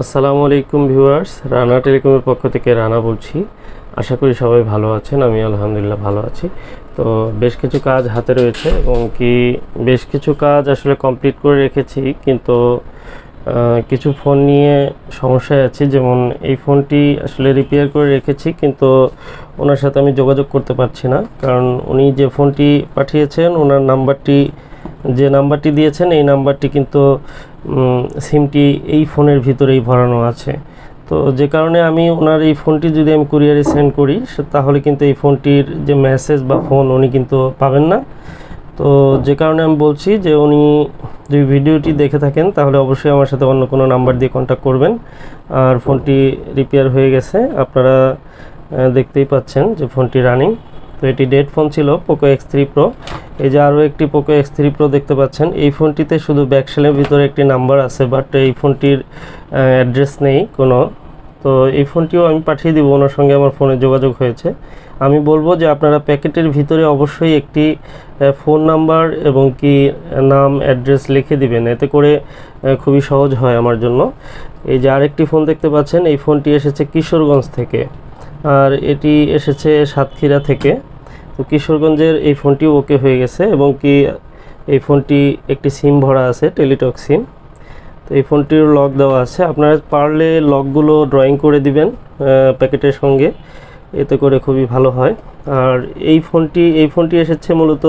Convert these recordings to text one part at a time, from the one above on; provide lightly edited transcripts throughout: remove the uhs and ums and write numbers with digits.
আসসালামু আলাইকুম ভিউয়ার্স, রানা টেলিকমের পক্ষ থেকে রানা বলছি। আশা করি সবাই ভালো আছেন। আমি আলহামদুলিল্লাহ ভালো আছি। তো বেশ কিছু কাজ হাতে রয়েছে এবং বেশ কিছু কাজ আসলে কমপ্লিট করে রেখেছি, কিন্তু কিছু ফোন নিয়ে সমস্যায় আছি। যেমন এই ফোনটি আসলে রিপেয়ার করে রেখেছি, কিন্তু ওনার সাথে আমি যোগাযোগ করতে পারছি না, কারণ উনি যে ফোনটি পাঠিয়েছেন ওনার যে নাম্বারটি দিয়েছেন এই নাম্বারটি কিন্তু সিমটি এই ফোনের ভিতরেই ভরানো আছে। তো যে কারণে আমি ওনার এই ফোনটি যদি আমি কুরিয়ারে সেন্ড করি তাহলে কিন্তু এই ফোনটির যে মেসেজ বা ফোন উনি কিন্তু পাবেন না। তো যে কারণে আমি বলছি যে উনি যদি ভিডিওটি দেখে থাকেন তাহলে অবশ্যই আমার সাথে অন্য কোনো নাম্বার দিয়ে কন্ট্যাক্ট করবেন। আর ফোনটি রিপেয়ার হয়ে গেছে, আপনারা দেখতেই পাচ্ছেন যে ফোনটি রানিং। তো এটি ডেড ফোন ছিল পোকো X3 Pro। এই যে আরও একটি পোকো X3 Pro দেখতে পাচ্ছেন। এই ফোনটিতে শুধু ব্যাকশেলের ভিতরে একটি নাম্বার আছে, বাট এই ফোনটির অ্যাড্রেস নেই কোনো। তো এই ফোনটিও আমি পাঠিয়ে দিব, ওনার সঙ্গে আমার ফোনে যোগাযোগ হয়েছে। আমি বলবো যে আপনারা প্যাকেটের ভিতরে অবশ্যই একটি ফোন নাম্বার এবং নাম অ্যাড্রেস লিখে দিবেন, এতে করে খুবই সহজ হয় আমার জন্য। এই যে আরেকটি ফোন দেখতে পাচ্ছেন, এই ফোনটি এসেছে কিশোরগঞ্জ থেকে, আর এটি এসেছে সাতক্ষীরা থেকে। তো কিশোরগঞ্জের এই ফোনটিও ওকে হয়ে গেছে এবং এই ফোনটি একটি সিম ভরা আছে, টেলিটক সিম। তো এই ফোনটির লক দেওয়া আছে, আপনারা পারলে লকগুলো ড্রয়িং করে দিবেন প্যাকেটের সঙ্গে, এতে করে খুবই ভালো হয়। আর এই ফোনটি এসেছে মূলত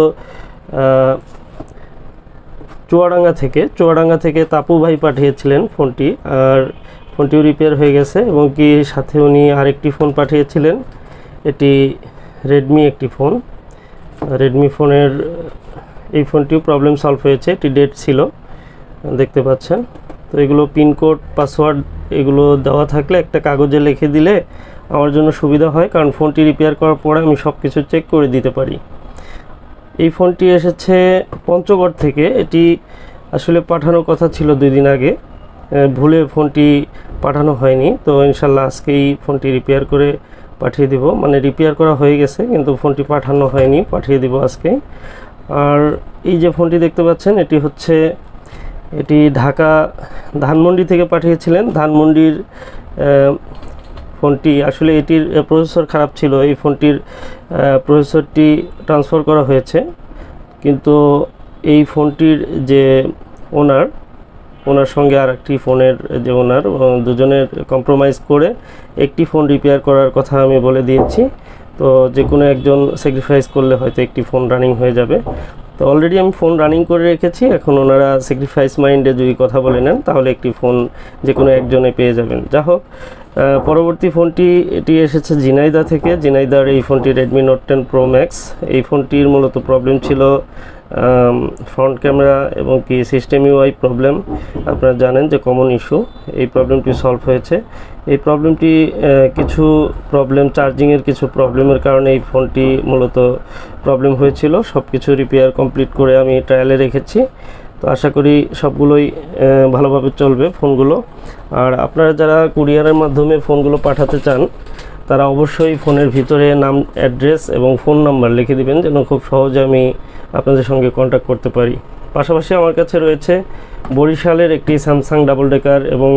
চুয়াডাঙ্গা থেকে তাপু ভাই পাঠিয়েছিলেন ফোনটি। আর ফোনটিও রিপেয়ার হয়ে গেছে এবং সাথে উনি আরেকটি ফোন পাঠিয়েছিলেন। এটি রেডমি একটি ফোন, রেডমি ফোনের এই ফোনটিও প্রবলেম সলভ হয়েছে। এটি ডেট ছিল, দেখতে পাচ্ছেন। তো এগুলো পিনকোড পাসওয়ার্ড এগুলো দেওয়া থাকলে একটা কাগজে লিখে দিলে আমার জন্য সুবিধা হয়, কারণ ফোনটি রিপেয়ার করার পরে আমি সব কিছু চেক করে দিতে পারি। এই ফোনটি এসেছে পঞ্চগড় থেকে। এটি আসলে পাঠানোর কথা ছিল 2 দিন আগে, ভুলে ফোনটি পাঠানো হয়নি। তো ইনশাল্লাহ আজকেই ফোনটি রিপেয়ার করে পাঠিয়ে দিব, মানে রিপেয়ার করা হয়ে গেছে কিন্তু ফোনটি পাঠানো হয়নি, পাঠিয়ে দিব আজকে। আর এই যে ফোনটি দেখতে পাচ্ছেন এটি ঢাকা ধানমন্ডি থেকে পাঠিয়েছিলেন। ধানমন্ডির ফোনটি আসলে এটির প্রসেসর খারাপ ছিল, এই ফোনটির প্রসেসরটি ট্রান্সফার করা হয়েছে, কিন্তু এই ফোনটির যে ওনার সঙ্গে আর একটি ফোনের যে দুজনের কম্প্রোমাইজ করে একটি ফোন রিপেয়ার করার কথা আমি বলে দিয়েছি। তো যে কোনো একজন স্যাক্রিফাইস করলে হয়তো একটি ফোন রানিং হয়ে যাবে। তো অলরেডি আমি ফোন রানিং করে রেখেছি, এখন ওনারা স্যাক্রিফাইস মাইন্ডে যদি কথা বলে নেন তাহলে একটি ফোন যে কোনো একজনে পেয়ে যাবেন। যা হোক, পরবর্তী ফোনটি এটি এসেছে ঝিনাইদহ থেকে। ঝিনাইদহর এই ফোনটি রেডমি নোট 10 Pro Max। এই ফোনটির মূলত প্রবলেম ছিল ফ্রন্ট ক্যামেরা এবং সিস্টেম ইউআই প্রবলেম। আপনারা জানেন যে কমন ইস্যু, এই প্রবলেমটি সলভ হয়েছে। এই প্রবলেমটি চার্জিংয়ের কিছু প্রবলেমের কারণে এই ফোনটি মূলত প্রবলেম হয়েছিল। সব কিছু রিপেয়ার কমপ্লিট করে আমি ট্রায়ালে রেখেছি। তো আশা করি সবগুলোই ভালোভাবে চলবে ফোনগুলো। আর আপনারা যারা কুরিয়ারের মাধ্যমে ফোনগুলো পাঠাতে চান তারা অবশ্যই ফোনের ভিতরে নাম, অ্যাড্রেস এবং ফোন নাম্বার লিখে দিবেন, যেন খুব সহজে আমি আপনাদের সঙ্গে কন্ট্যাক্ট করতে পারি। পাশাপাশি আমার কাছে রয়েছে বরিশালের একটি স্যামসাং ডাবল ডেকার এবং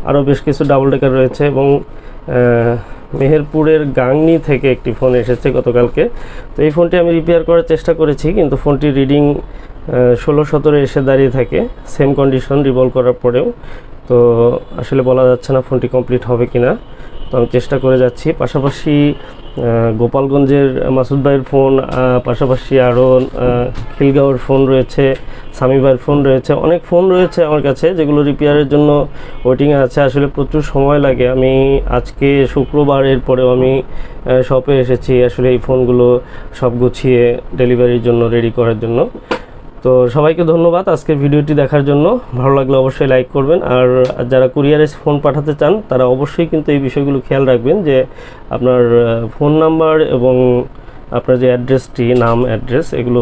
আরও বেশ কিছু ডাবল ডেকার রয়েছে, এবং মেহেরপুরের গাংনি থেকে একটি ফোন এসেছে গতকালকে। তো এই ফোনটি আমি রিপেয়ার করার চেষ্টা করেছি, কিন্তু ফোনটি রিডিং 16-17 এসে দাঁড়িয়ে থাকে, সেম কন্ডিশন রিভলভ করার পরেও। তো আসলে বলা যাচ্ছে না ফোনটি কমপ্লিট হবে কি না, তো আমি চেষ্টা করে যাচ্ছি। পাশাপাশি গোপালগঞ্জের মাসুদ ভাইয়ের ফোন, পাশাপাশি আরও খিলগাঁওয়ের ফোন রয়েছে, সামি ভাইয়ের ফোন রয়েছে, অনেক ফোন রয়েছে আমার কাছে যেগুলো রিপেয়ারের জন্য ওয়েটিংয়ে আছে। আসলে প্রচুর সময় লাগে। আমি আজকে শুক্রবার, এরপরেও আমি শপে এসেছি আসলে এই ফোনগুলো সব গুছিয়ে ডেলিভারির জন্য রেডি করার জন্য। তো সবাইকে ধন্যবাদ আজকের ভিডিওটি দেখার জন্য। ভালো লাগলে অবশ্যই লাইক করবেন। আর যারা কুরিয়ারে ফোন পাঠাতে চান তারা অবশ্যই কিন্তু এই বিষয়গুলো খেয়াল রাখবেন যে আপনার ফোন নাম্বার এবং আপনার যে অ্যাড্রেসটি, নাম, অ্যাড্রেস এগুলো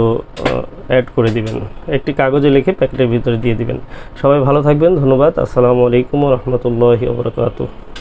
অ্যাড করে দিবেন, একটি কাগজে লিখে প্যাকেটের ভিতরে দিয়ে দিবেন। সবাই ভালো থাকবেন, ধন্যবাদ। আসসালামু আলাইকুম ওয়া রাহমাতুল্লাহি ওয়া বারাকাতুহু।